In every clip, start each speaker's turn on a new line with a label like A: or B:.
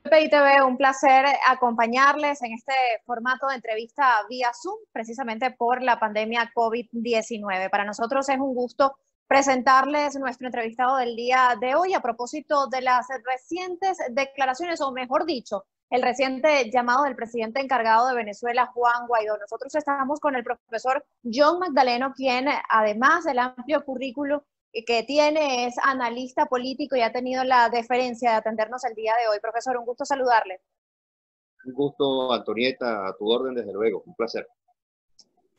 A: PITV, un placer acompañarles en este formato de entrevista vía Zoom, precisamente por la pandemia COVID-19. Para nosotros es un gusto presentarles nuestro entrevistado del día de hoy a propósito de las recientes declaraciones, o mejor dicho, el reciente llamado del presidente encargado de Venezuela, Juan Guaidó. Nosotros estamos con el profesor John Magdaleno, quien además del amplio currículo que tiene, es analista político y ha tenido la deferencia de atendernos el día de hoy. Profesor, un gusto saludarle.
B: Un gusto, Antonieta, a tu orden, desde luego, un placer.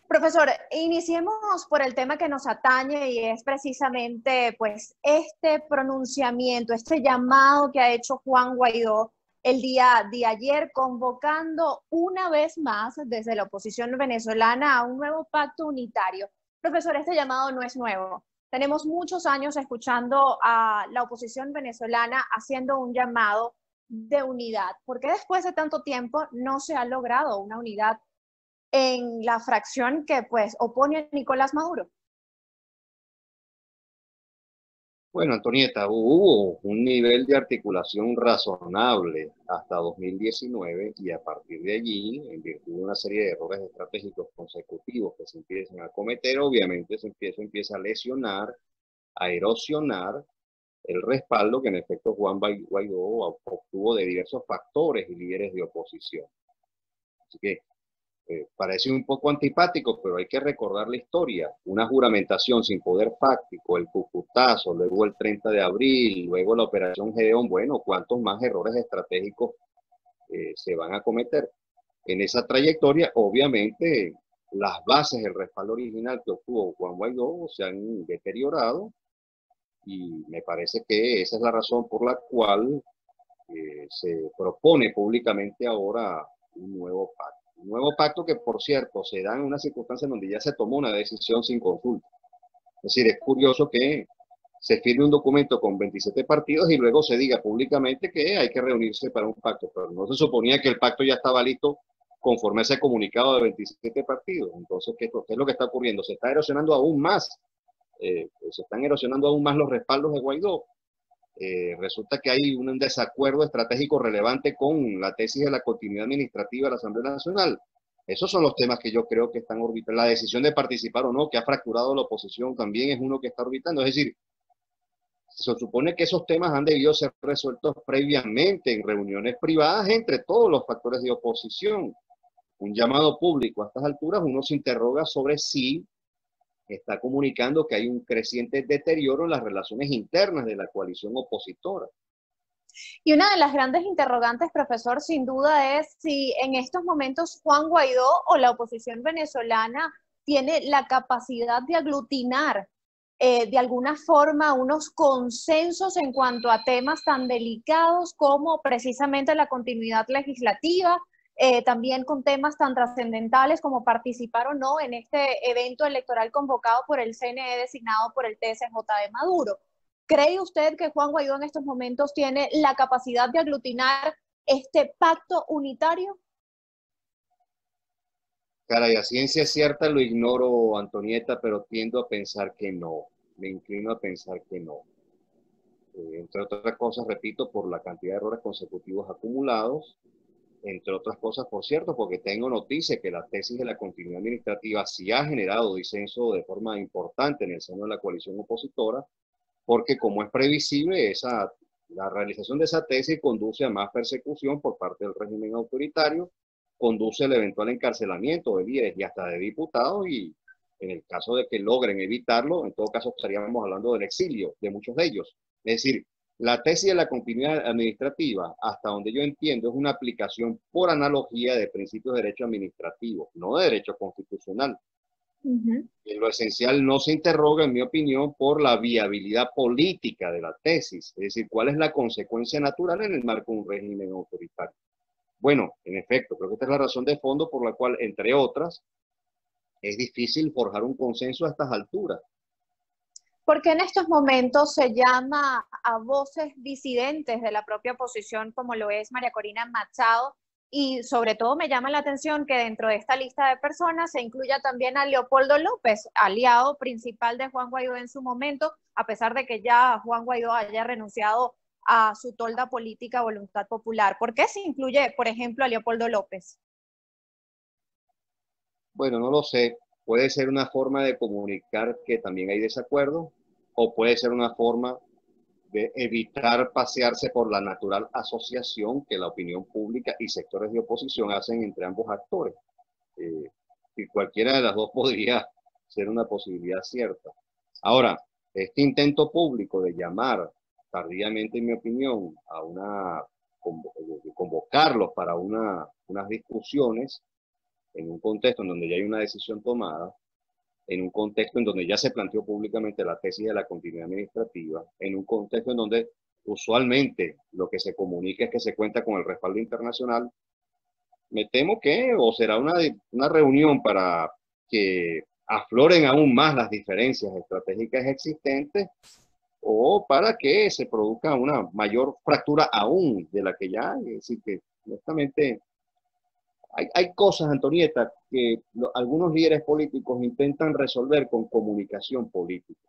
A: Profesor, iniciemos por el tema que nos atañe y es precisamente pues este pronunciamiento, este llamado que ha hecho Juan Guaidó el día de ayer, convocando una vez más desde la oposición venezolana a un nuevo pacto unitario. Profesor, este llamado no es nuevo. Tenemos muchos años escuchando a la oposición venezolana haciendo un llamado de unidad. ¿Por qué después de tanto tiempo no se ha logrado una unidad en la fracción que pues opone a Nicolás Maduro?
B: Bueno, Antonieta, hubo un nivel de articulación razonable hasta 2019 y a partir de allí, en virtud de una serie de errores estratégicos consecutivos que se empiezan a cometer, obviamente se empieza a lesionar, a erosionar el respaldo que en efecto Juan Guaidó obtuvo de diversos factores y líderes de oposición. Así que parece un poco antipático, pero hay que recordar la historia. Una juramentación sin poder fáctico, el Cucutazo, luego el 30 de abril, luego la operación Gedeón. Bueno, ¿cuántos más errores estratégicos se van a cometer? En esa trayectoria, obviamente, las bases del respaldo original que obtuvo Juan Guaidó se han deteriorado y me parece que esa es la razón por la cual se propone públicamente ahora un nuevo pacto. Un nuevo pacto que, por cierto, se da en una circunstancia en donde ya se tomó una decisión sin consulta. Es decir, es curioso que se firme un documento con 27 partidos y luego se diga públicamente que hay que reunirse para un pacto, pero no se suponía que el pacto ya estaba listo conforme a ese comunicado de 27 partidos. Entonces, ¿qué es lo que está ocurriendo? Se está erosionando aún más, se están erosionando aún más los respaldos de Guaidó. Resulta que hay un desacuerdo estratégico relevante con la tesis de la continuidad administrativa de la Asamblea Nacional. Esos son los temas que yo creo que están orbitando. La decisión de participar o no, que ha fracturado la oposición, también es uno que está orbitando. Es decir, se supone que esos temas han debido ser resueltos previamente en reuniones privadas entre todos los factores de oposición. Un llamado público a estas alturas, uno se interroga sobre si está comunicando que hay un creciente deterioro en las relaciones internas de la coalición opositora.
A: Y una de las grandes interrogantes, profesor, sin duda es si en estos momentos Juan Guaidó o la oposición venezolana tiene la capacidad de aglutinar de alguna forma unos consensos en cuanto a temas tan delicados como precisamente la continuidad legislativa, también con temas tan trascendentales como participar o no en este evento electoral convocado por el CNE designado por el TSJ de Maduro. ¿Cree usted que Juan Guaidó en estos momentos tiene la capacidad de aglutinar este pacto unitario?
B: Caray, a ciencia cierta lo ignoro, Antonieta, pero tiendo a pensar que no. Me inclino a pensar que no. Entre otras cosas, repito, por la cantidad de errores consecutivos acumulados, entre otras cosas, por cierto, porque tengo noticia que la tesis de la continuidad administrativa sí ha generado disenso de forma importante en el seno de la coalición opositora, porque como es previsible, la realización de esa tesis conduce a más persecución por parte del régimen autoritario, conduce al eventual encarcelamiento de líderes y hasta de diputados, y en el caso de que logren evitarlo, en todo caso estaríamos hablando del exilio de muchos de ellos. Es decir, la tesis de la continuidad administrativa, hasta donde yo entiendo, es una aplicación por analogía de principios de derecho administrativo, no de derecho constitucional. En lo esencial no se interroga, en mi opinión, por la viabilidad política de la tesis, es decir, cuál es la consecuencia natural en el marco de un régimen autoritario. Bueno, en efecto, creo que esta es la razón de fondo por la cual, entre otras, es difícil forjar un consenso a estas alturas.
A: Porque en estos momentos se llama a voces disidentes de la propia oposición, como lo es María Corina Machado, y sobre todo me llama la atención que dentro de esta lista de personas se incluya también a Leopoldo López, aliado principal de Juan Guaidó en su momento, a pesar de que ya Juan Guaidó haya renunciado a su tolda política Voluntad Popular? ¿Por qué se incluye, por ejemplo, a Leopoldo López?
B: Bueno, no lo sé. Puede ser una forma de comunicar que también hay desacuerdo, o puede ser una forma de evitar pasearse por la natural asociación que la opinión pública y sectores de oposición hacen entre ambos actores. Y cualquiera de las dos podría ser una posibilidad cierta. Ahora, este intento público de llamar tardíamente, en mi opinión, a de convocarlos para unas discusiones en un contexto en donde ya hay una decisión tomada, en un contexto en donde ya se planteó públicamente la tesis de la continuidad administrativa, en un contexto en donde usualmente lo que se comunica es que se cuenta con el respaldo internacional. Me temo que o será una reunión para que afloren aún más las diferencias estratégicas existentes, o para que se produzca una mayor fractura aún de la que ya hay. Es decir, que honestamente hay cosas, Antonieta, que algunos líderes políticos intentan resolver con comunicación política.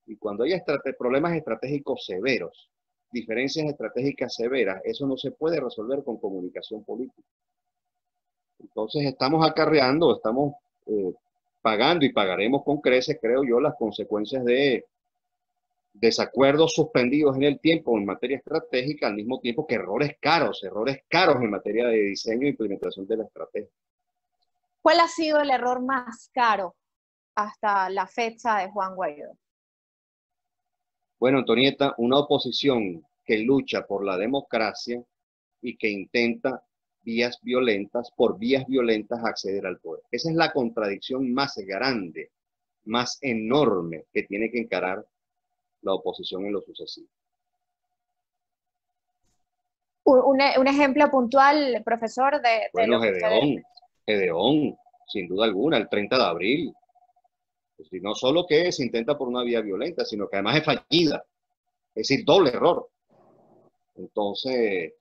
B: Y cuando hay problemas estratégicos severos, diferencias estratégicas severas, eso no se puede resolver con comunicación política. Entonces estamos acarreando, estamos pagando y pagaremos con creces, creo yo, las consecuencias de desacuerdos suspendidos en el tiempo en materia estratégica, al mismo tiempo que errores caros en materia de diseño e implementación de la estrategia.
A: ¿Cuál ha sido el error más caro hasta la fecha de Juan Guaidó?
B: Bueno, Antonieta, una oposición que lucha por la democracia y que intenta por vías violentas acceder al poder. Esa es la contradicción más grande, más enorme que tiene que encarar la oposición en lo sucesivo.
A: Un ejemplo puntual, profesor, de
B: Bueno,
A: lo que usted...
B: Gedeón, sin duda alguna, el 30 de abril. Es decir, no solo que se intenta por una vía violenta, sino que además es fallida. Es decir, doble error. Entonces,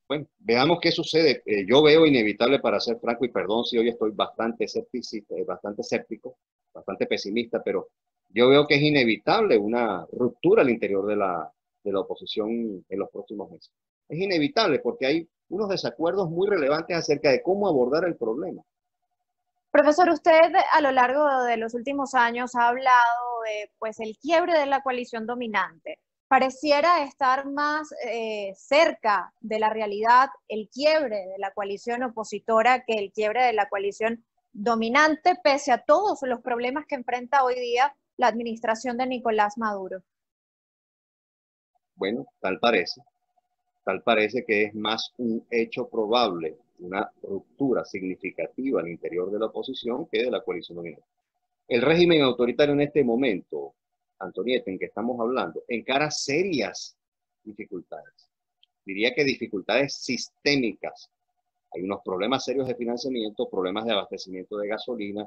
B: bueno, veamos qué sucede. Yo veo inevitable, para ser franco, y perdón si hoy estoy bastante escéptico, bastante pesimista, pero yo veo que es inevitable una ruptura al interior de la oposición en los próximos meses. Es inevitable porque hay unos desacuerdos muy relevantes acerca de cómo abordar el problema.
A: Profesor, usted a lo largo de los últimos años ha hablado de pues, el quiebre de la coalición dominante. Pareciera estar más cerca de la realidad el quiebre de la coalición opositora que el quiebre de la coalición dominante, pese a todos los problemas que enfrenta hoy día la administración de Nicolás Maduro.
B: Bueno, tal parece que es más un hecho probable, una ruptura significativa al interior de la oposición que de la coalición dominante. El régimen autoritario en este momento, Antonieta, en que estamos hablando, encara serias dificultades. Diría que dificultades sistémicas. Hay unos problemas serios de financiamiento, problemas de abastecimiento de gasolina.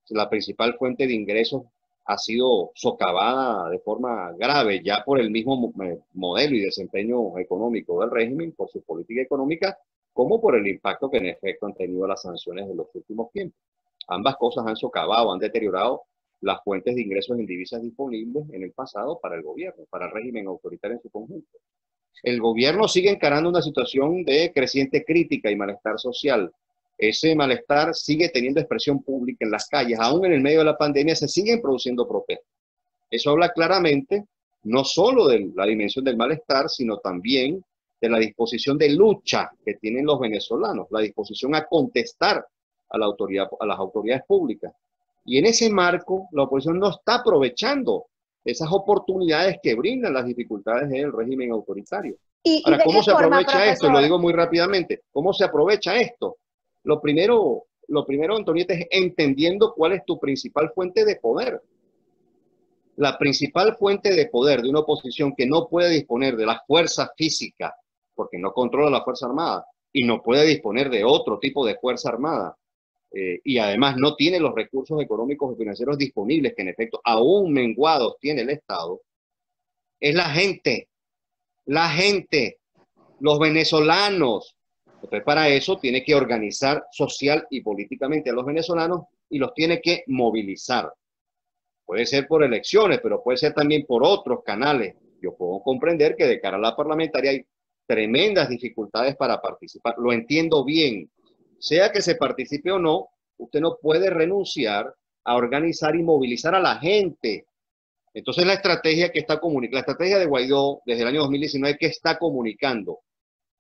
B: La principal fuente de ingresos ha sido socavada de forma grave ya por el mismo modelo y desempeño económico del régimen, por su política económica, como por el impacto que en efecto han tenido las sanciones de los últimos tiempos. Ambas cosas han socavado, han deteriorado las fuentes de ingresos en divisas disponibles en el pasado para el gobierno, para el régimen autoritario en su conjunto. El gobierno sigue encarando una situación de creciente crítica y malestar social. Ese malestar sigue teniendo expresión pública en las calles. Aún en el medio de la pandemia se siguen produciendo protestas. Eso habla claramente no solo de la dimensión del malestar, sino también de la disposición de lucha que tienen los venezolanos, la disposición a contestar a las autoridades públicas. Y en ese marco, la oposición no está aprovechando esas oportunidades que brindan las dificultades del régimen autoritario. Ahora, ¿cómo se aprovecha esto? Y lo digo muy rápidamente. ¿Cómo se aprovecha esto? Lo primero, Antonieta, es entendiendo cuál es tu principal fuente de poder. La principal fuente de poder de una oposición que no puede disponer de la fuerza física, porque no controla la Fuerza Armada, y no puede disponer de otro tipo de Fuerza Armada, y además no tiene los recursos económicos y financieros disponibles, que en efecto aún menguados tiene el Estado, es la gente, los venezolanos. Entonces, para eso tiene que organizar social y políticamente a los venezolanos y los tiene que movilizar. puede ser por elecciones, pero puede ser también por otros canales. Yo puedo comprender que de cara a la parlamentaria hay tremendas dificultades para participar. Lo entiendo bien. Sea que se participe o no, usted no puede renunciar a organizar y movilizar a la gente. Entonces la estrategia que está comunicando, la estrategia de Guaidó desde el año 2019 que está comunicando,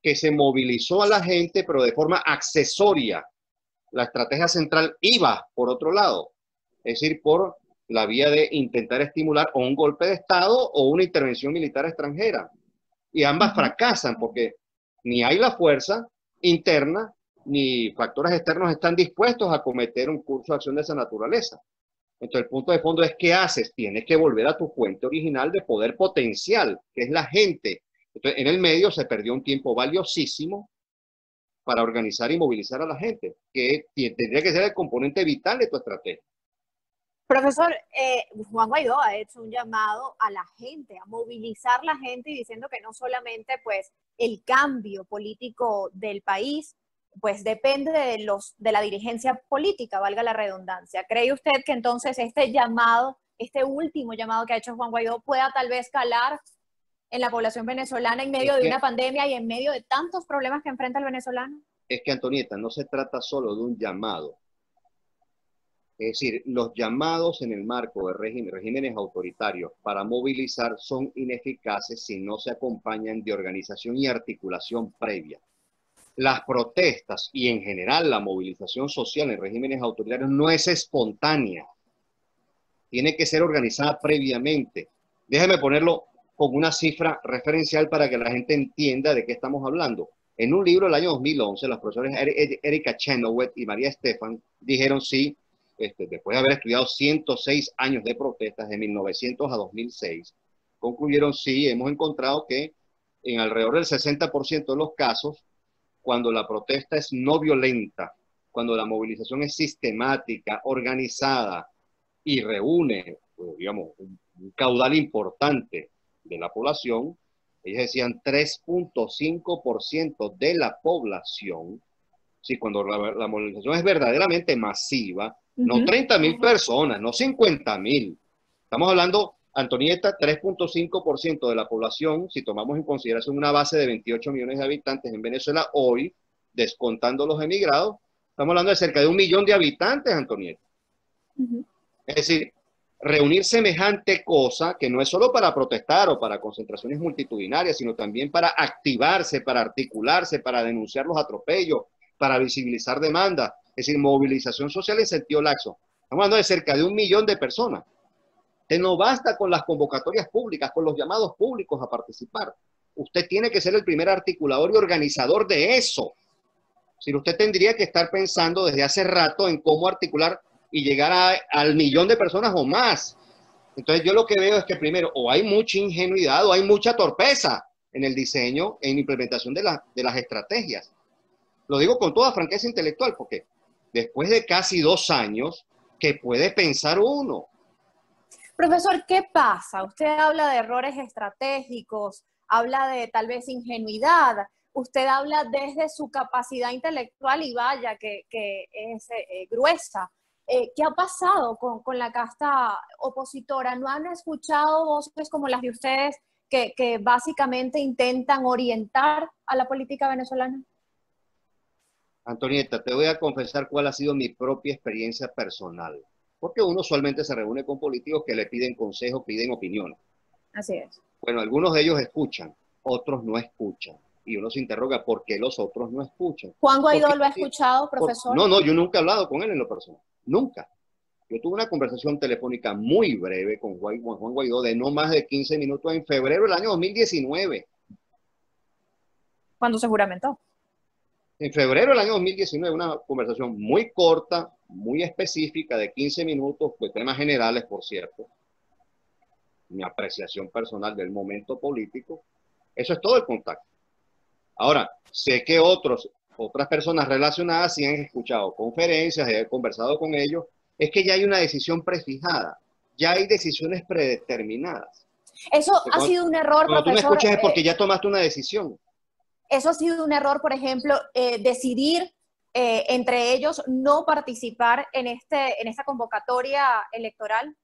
B: que se movilizó a la gente, pero de forma accesoria. La estrategia central iba por otro lado, es decir, por la vía de intentar estimular o un golpe de Estado o una intervención militar extranjera. Y ambas fracasan porque ni hay la fuerza interna ni factores externos están dispuestos a cometer un curso de acción de esa naturaleza. Entonces, el punto de fondo es, ¿qué haces? Tienes que volver a tu fuente original de poder potencial, que es la gente. Entonces, en el medio se perdió un tiempo valiosísimo para organizar y movilizar a la gente, que tendría que ser el componente vital de tu estrategia.
A: Profesor, Juan Guaidó ha hecho un llamado a la gente, a movilizar la gente y diciendo que no solamente pues el cambio político del país pues depende de la dirigencia política, valga la redundancia. ¿Cree usted que entonces este llamado, este último llamado que ha hecho Juan Guaidó pueda tal vez calar en la población venezolana en medio de una pandemia y en medio de tantos problemas que enfrenta el venezolano?
B: Es que, Antonieta, no se trata solo de un llamado. Es decir, los llamados en el marco de regímenes autoritarios para movilizar son ineficaces si no se acompañan de organización y articulación previa. Las protestas y en general la movilización social en regímenes autoritarios no es espontánea. Tiene que ser organizada previamente. Déjeme ponerlo con una cifra referencial para que la gente entienda de qué estamos hablando. En un libro del año 2011, las profesoras Erika Chenoweth y María Estefan dijeron sí, después de haber estudiado 106 años de protestas de 1900 a 2006, concluyeron sí, hemos encontrado que en alrededor del 60% de los casos, cuando la protesta es no violenta, cuando la movilización es sistemática, organizada y reúne, pues, digamos, un caudal importante de la población, ellos decían 3.5% de la población, sí, cuando la movilización es verdaderamente masiva, no 30.000 personas, no 50.000. Estamos hablando, Antonieta, 3.5% de la población, si tomamos en consideración una base de 28 millones de habitantes en Venezuela hoy, descontando los emigrados, estamos hablando de cerca de 1 millón de habitantes, Antonieta. Es decir, reunir semejante cosa, que no es solo para protestar o para concentraciones multitudinarias, sino también para activarse, para articularse, para denunciar los atropellos, para visibilizar demandas, es decir, movilización social en sentido laxo. Estamos hablando de cerca de 1 millón de personas. Usted no basta con las convocatorias públicas, con los llamados públicos a participar. Usted tiene que ser el primer articulador y organizador de eso. Si usted tendría que estar pensando desde hace rato en cómo articular y llegar al millón de personas o más. Entonces yo lo que veo es que primero o hay mucha ingenuidad o hay mucha torpeza en el diseño e implementación de las estrategias. Lo digo con toda franqueza intelectual porque después de casi 2 años, ¿qué puede pensar uno?
A: Profesor, ¿qué pasa? Usted habla de errores estratégicos, habla de tal vez ingenuidad, usted habla desde su capacidad intelectual y vaya que es gruesa. ¿Qué ha pasado con la casta opositora? ¿No han escuchado voces como las de ustedes que básicamente intentan orientar a la política venezolana?
B: Antonieta, te voy a confesar cuál ha sido mi propia experiencia personal. Porque uno usualmente se reúne con políticos que le piden consejos, piden opiniones.
A: Así es.
B: Bueno, algunos de ellos escuchan, otros no escuchan. Y uno se interroga por qué los otros no escuchan.
A: ¿Juan Guaidó lo ha escuchado, profesor?
B: No, yo nunca he hablado con él en lo personal. Nunca. Yo tuve una conversación telefónica muy breve con Juan Guaidó de no más de 15 minutos en febrero del año 2019.
A: ¿Cuándo se juramentó?
B: En febrero del año 2019, una conversación muy corta, muy específica, de 15 minutos, pues temas generales, por cierto. Mi apreciación personal del momento político. Eso es todo el contacto. Ahora, sé que otras personas relacionadas sí han escuchado conferencias, he conversado con ellos. Es que ya hay una decisión prefijada, ya hay decisiones predeterminadas.
A: Eso ha sido un error,
B: cuando
A: profesor.
B: Tú me escuchas es porque ya tomaste una decisión.
A: Eso ha sido un error, por ejemplo, decidir entre ellos no participar en esta convocatoria electoral.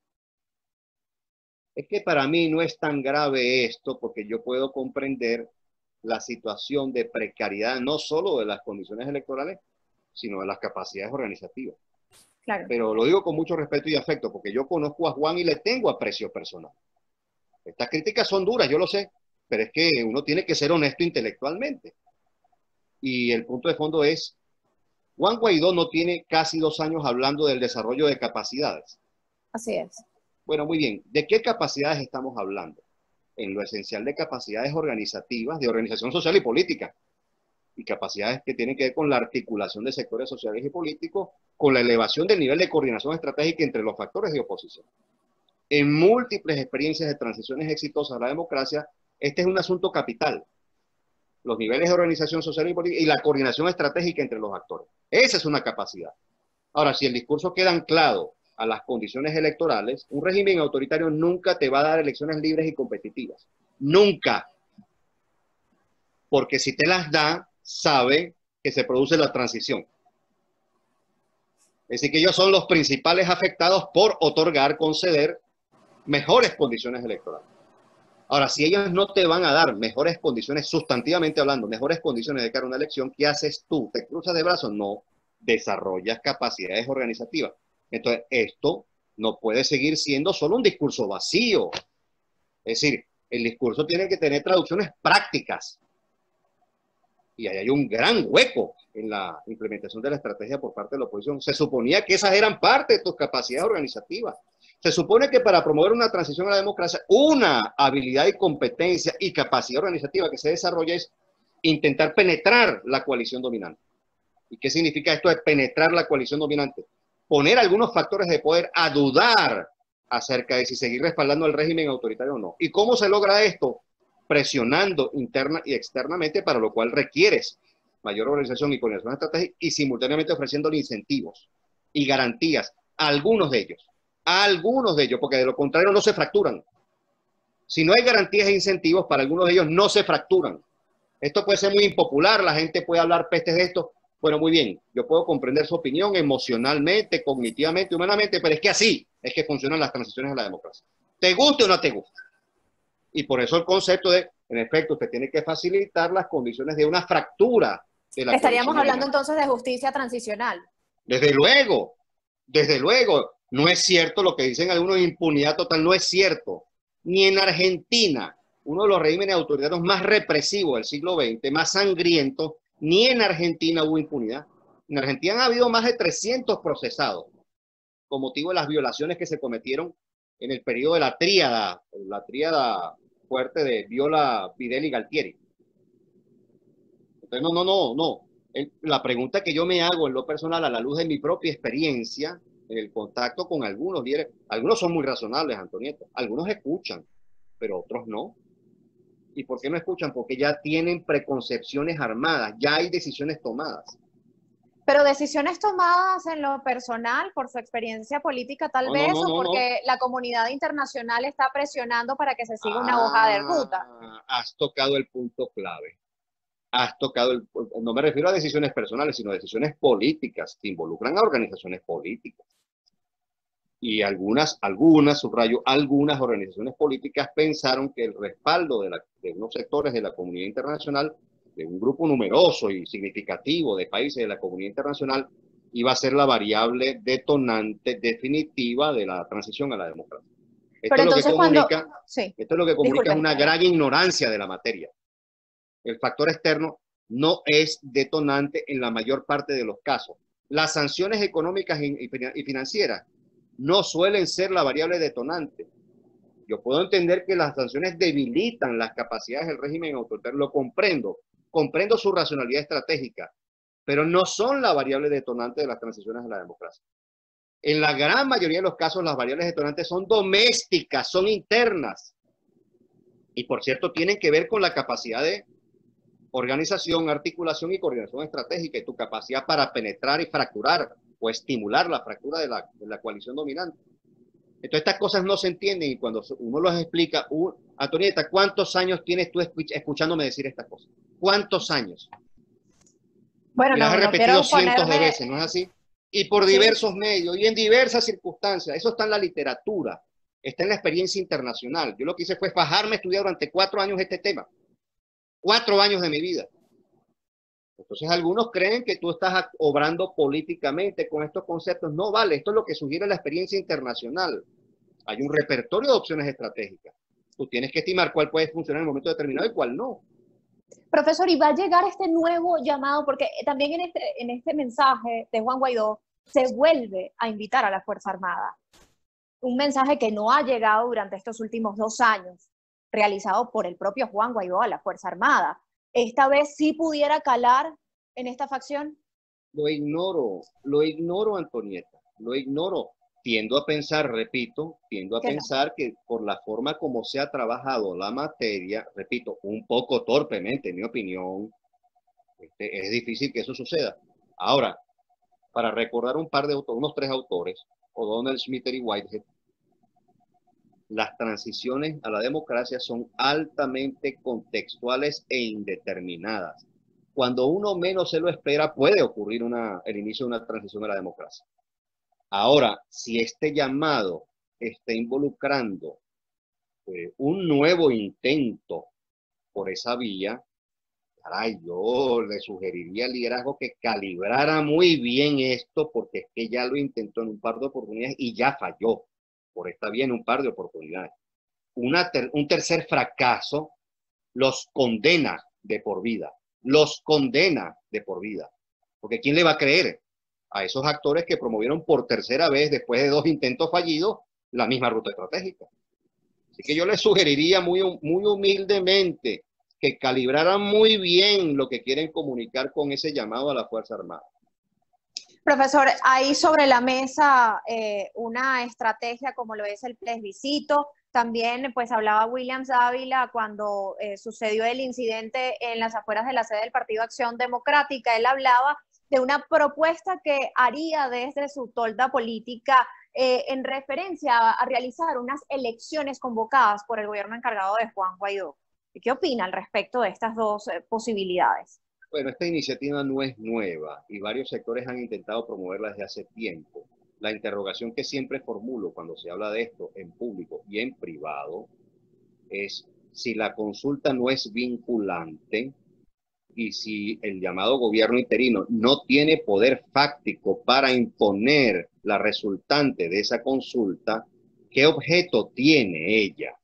B: Es que para mí no es tan grave esto porque yo puedo comprender la situación de precariedad no solo de las condiciones electorales, sino de las capacidades organizativas.
A: Claro.
B: Pero lo digo con mucho respeto y afecto porque yo conozco a Juan y le tengo aprecio personal. Estas críticas son duras, yo lo sé, pero es que uno tiene que ser honesto intelectualmente. Y el punto de fondo es, Juan Guaidó no tiene casi 2 años hablando del desarrollo de capacidades.
A: Así es.
B: Bueno, muy bien. ¿De qué capacidades estamos hablando? En lo esencial de capacidades organizativas, de organización social y política, y capacidades que tienen que ver con la articulación de sectores sociales y políticos, con la elevación del nivel de coordinación estratégica entre los factores de oposición. En múltiples experiencias de transiciones exitosas a la democracia, este es un asunto capital. Los niveles de organización social y política y la coordinación estratégica entre los actores. Esa es una capacidad. Ahora, si el discurso queda anclado a las condiciones electorales, un régimen autoritario nunca te va a dar elecciones libres y competitivas. Nunca. Porque si te las da, sabe que se produce la transición. Es decir, que ellos son los principales afectados por otorgar, conceder mejores condiciones electorales. Ahora, si ellos no te van a dar mejores condiciones, sustantivamente hablando, mejores condiciones de cara a una elección, ¿qué haces tú? ¿Te cruzas de brazos? No, desarrollas capacidades organizativas. Entonces, esto no puede seguir siendo solo un discurso vacío. Es decir, el discurso tiene que tener traducciones prácticas. Y ahí hay un gran hueco en la implementación de la estrategia por parte de la oposición. Se suponía que esas eran parte de tus capacidades organizativas. Se supone que para promover una transición a la democracia, una habilidad y competencia y capacidad organizativa que se desarrolla es intentar penetrar la coalición dominante. ¿Y qué significa esto de penetrar la coalición dominante? Poner algunos factores de poder a dudar acerca de si seguir respaldando al régimen autoritario o no. ¿Y cómo se logra esto? Presionando interna y externamente, para lo cual requieres mayor organización y coordinación estratégica y simultáneamente ofreciéndole incentivos y garantías a algunos de ellos, porque de lo contrario no se fracturan. Si no hay garantías e incentivos para algunos de ellos, no se fracturan. Esto puede ser muy impopular, la gente puede hablar pestes de esto. Bueno, muy bien, yo puedo comprender su opinión emocionalmente, cognitivamente, humanamente, pero es que así es que funcionan las transiciones a la democracia. ¿Te guste o no te guste? Y por eso el concepto de, en efecto, usted tiene que facilitar las condiciones de una fractura de la
A: Estaríamos hablando entonces de justicia transicional.
B: Desde luego, no es cierto lo que dicen algunos, impunidad total, no es cierto. Ni en Argentina, uno de los regímenes autoritarios más represivos del siglo XX, más sangrientos, ni en Argentina hubo impunidad. En Argentina ha habido más de 300 procesados con motivo de las violaciones que se cometieron en el periodo de la tríada fuerte de Viola, Videla y Galtieri. Entonces, no. La pregunta que yo me hago en lo personal, a la luz de mi propia experiencia, en el contacto con algunos líderes, algunos son muy razonables, Antonieta, algunos escuchan, pero otros no. ¿Y por qué no escuchan? Porque ya tienen preconcepciones armadas, ya hay decisiones tomadas.
A: Pero decisiones tomadas en lo personal, por su experiencia política tal vez, o porque la comunidad internacional está presionando para que se siga una hoja de ruta.
B: Has tocado el punto clave. No me refiero a decisiones personales, sino a decisiones políticas que involucran a organizaciones políticas. Y algunas, subrayo, algunas organizaciones políticas pensaron que el respaldo de unos sectores de la comunidad internacional, de un grupo numeroso y significativo de países de la comunidad internacional, iba a ser la variable detonante definitiva de la transición a la democracia. Esto es lo que comunica una gran ignorancia de la materia. El factor externo no es detonante en la mayor parte de los casos. Las sanciones económicas y financieras no suelen ser la variable detonante. Yo puedo entender que las sanciones debilitan las capacidades del régimen autoritario, lo comprendo su racionalidad estratégica, pero no son la variable detonante de las transiciones a la democracia. En la gran mayoría de los casos, las variables detonantes son domésticas, son internas. Y por cierto, tienen que ver con la capacidad de organización, articulación y coordinación estratégica y tu capacidad para penetrar y fracturar o estimular la fractura de la coalición dominante. Entonces estas cosas no se entienden y cuando uno los explica, Antonieta, ¿cuántos años tienes tú escuchándome decir estas cosas? ¿Cuántos años?
A: Bueno,
B: y las he repetido cientos de veces, ¿no es así? Y por diversos medios y en diversas circunstancias. Eso está en la literatura. está en la experiencia internacional. Yo lo que hice fue fajarme a estudiar durante 4 años este tema. 4 años de mi vida. Entonces algunos creen que tú estás obrando políticamente con estos conceptos. No vale, esto es lo que sugiere la experiencia internacional. Hay un repertorio de opciones estratégicas. Tú tienes que estimar cuál puede funcionar en el momento determinado y cuál no.
A: Profesor, y va a llegar este nuevo llamado, porque también en este mensaje de Juan Guaidó se vuelve a invitar a la Fuerza Armada. Un mensaje que no ha llegado durante estos últimos 2 años, realizado por el propio Juan Guaidó a la Fuerza Armada. ¿Esta vez sí pudiera calar en esta facción?
B: Lo ignoro, Antonieta, lo ignoro. Tiendo a pensar, repito, tiendo a pensar que por la forma como se ha trabajado la materia, repito, un poco torpemente, en mi opinión, es difícil que eso suceda. Ahora, para recordar un par de autores, unos 3 autores, O'Donnell, Schmitter y Whitehead, las transiciones a la democracia son altamente contextuales e indeterminadas. Cuando uno menos se lo espera, puede ocurrir el inicio de una transición a la democracia. Ahora, si este llamado está involucrando un nuevo intento por esa vía, caray, yo le sugeriría al liderazgo que calibrara muy bien esto, porque es que ya lo intentó en un par de oportunidades y ya falló por esta vía en un par de oportunidades. Un tercer fracaso los condena de por vida, los condena de por vida, porque ¿quién le va a creer a esos actores que promovieron por tercera vez, después de 2 intentos fallidos, la misma ruta estratégica? Así que yo les sugeriría muy humildemente que calibraran muy bien lo que quieren comunicar con ese llamado a la Fuerza Armada.
A: Profesor, hay sobre la mesa una estrategia como lo es el plebiscito. También pues hablaba Williams Dávila cuando sucedió el incidente en las afueras de la sede del Partido Acción Democrática. Él hablaba de una propuesta que haría desde su tolda política en referencia a realizar unas elecciones convocadas por el gobierno encargado de Juan Guaidó. ¿Qué opina al respecto de estas dos posibilidades?
B: Bueno, esta iniciativa no es nueva y varios sectores han intentado promoverla desde hace tiempo. La interrogación que siempre formulo cuando se habla de esto en público y en privado es si la consulta no es vinculante y si el llamado gobierno interino no tiene poder fáctico para imponer la resultante de esa consulta, ¿qué objeto tiene ella?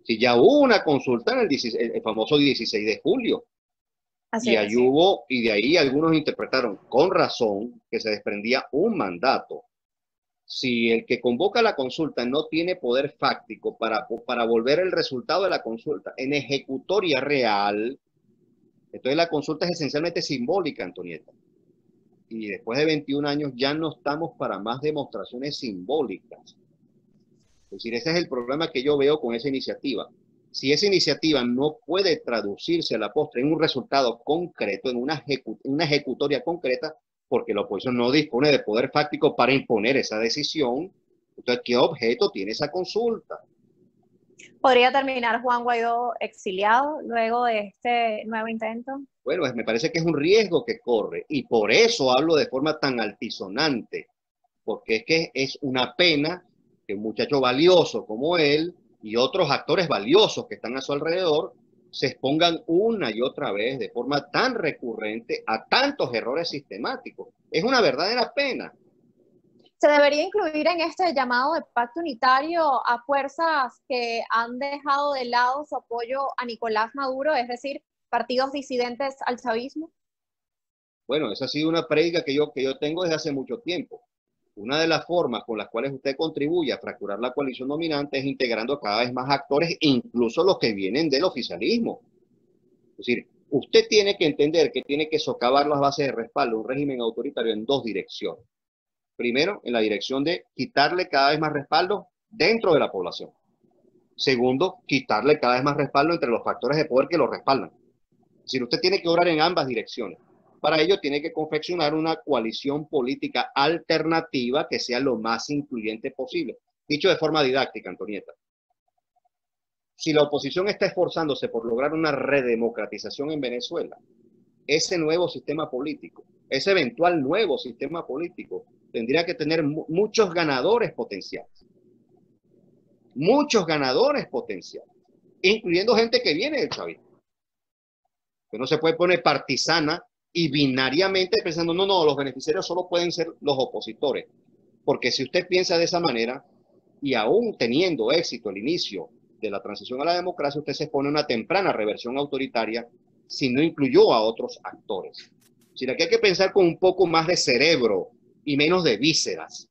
B: Si ya hubo una consulta en el famoso 16 de julio,
A: Así
B: y
A: es.
B: y de ahí algunos interpretaron con razón que se desprendía un mandato. Si el que convoca la consulta no tiene poder fáctico para volver el resultado de la consulta en ejecutoria real, entonces la consulta es esencialmente simbólica, Antonieta. Y después de 21 años ya no estamos para más demostraciones simbólicas. Es decir, ese es el problema que yo veo con esa iniciativa. Si esa iniciativa no puede traducirse a la postre en un resultado concreto, en una ejecutoria concreta, porque la oposición no dispone de poder fáctico para imponer esa decisión, entonces, ¿qué objeto tiene esa consulta?
A: ¿Podría terminar Juan Guaidó exiliado luego de este nuevo intento?
B: Bueno, me parece que es un riesgo que corre y por eso hablo de forma tan altisonante, porque es que es una pena que un muchacho valioso como él y otros actores valiosos que están a su alrededor se expongan una y otra vez de forma tan recurrente a tantos errores sistemáticos. Es una verdadera pena.
A: ¿Se debería incluir en este llamado de pacto unitario a fuerzas que han dejado de lado su apoyo a Nicolás Maduro, es decir, partidos disidentes al chavismo?
B: Bueno, esa ha sido una prédica que yo tengo desde hace mucho tiempo. Una de las formas con las cuales usted contribuye a fracturar la coalición dominante es integrando cada vez más actores, incluso los que vienen del oficialismo. Es decir, usted tiene que entender que tiene que socavar las bases de respaldo a un régimen autoritario en 2 direcciones. Primero, en la dirección de quitarle cada vez más respaldo dentro de la población. Segundo, quitarle cada vez más respaldo entre los factores de poder que lo respaldan. Es decir, usted tiene que obrar en ambas direcciones. Para ello tiene que confeccionar una coalición política alternativa que sea lo más incluyente posible. Dicho de forma didáctica, Antonieta, si la oposición está esforzándose por lograr una redemocratización en Venezuela, ese nuevo sistema político, ese eventual nuevo sistema político, tendría que tener muchos ganadores potenciales. muchos ganadores potenciales, incluyendo gente que viene del chavismo. Que no se puede poner partisana y binariamente pensando, no, no, los beneficiarios solo pueden ser los opositores. Porque si usted piensa de esa manera, y aún teniendo éxito el inicio de la transición a la democracia, usted se pone una temprana reversión autoritaria si no incluyó a otros actores. Si que hay que pensar con un poco más de cerebro y menos de vísceras.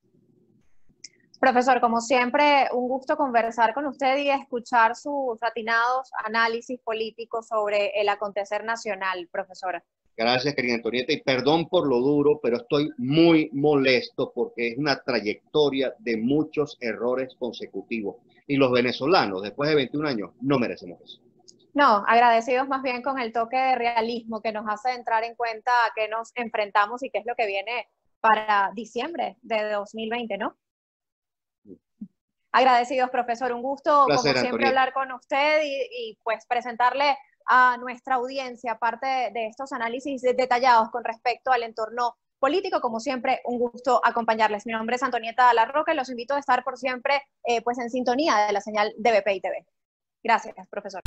A: Profesor, como siempre, un gusto conversar con usted y escuchar sus atinados análisis políticos sobre el acontecer nacional, profesora.
B: Gracias, querida Antonieta, y perdón por lo duro, pero estoy muy molesto porque es una trayectoria de muchos errores consecutivos. Y los venezolanos, después de 21 años, no merecemos eso.
A: No, agradecidos más bien con el toque de realismo que nos hace entrar en cuenta a qué nos enfrentamos y qué es lo que viene para diciembre de 2020, ¿no? Agradecidos, profesor. Un gusto,
B: Un placer,
A: como siempre,
B: Antonieta.
A: hablar con usted y pues presentarle a nuestra audiencia parte de estos análisis detallados con respecto al entorno político. Como siempre, un gusto acompañarles. Mi nombre es Antonieta Larroca y los invito a estar por siempre pues en sintonía de la señal de BPI TV. Gracias, profesor.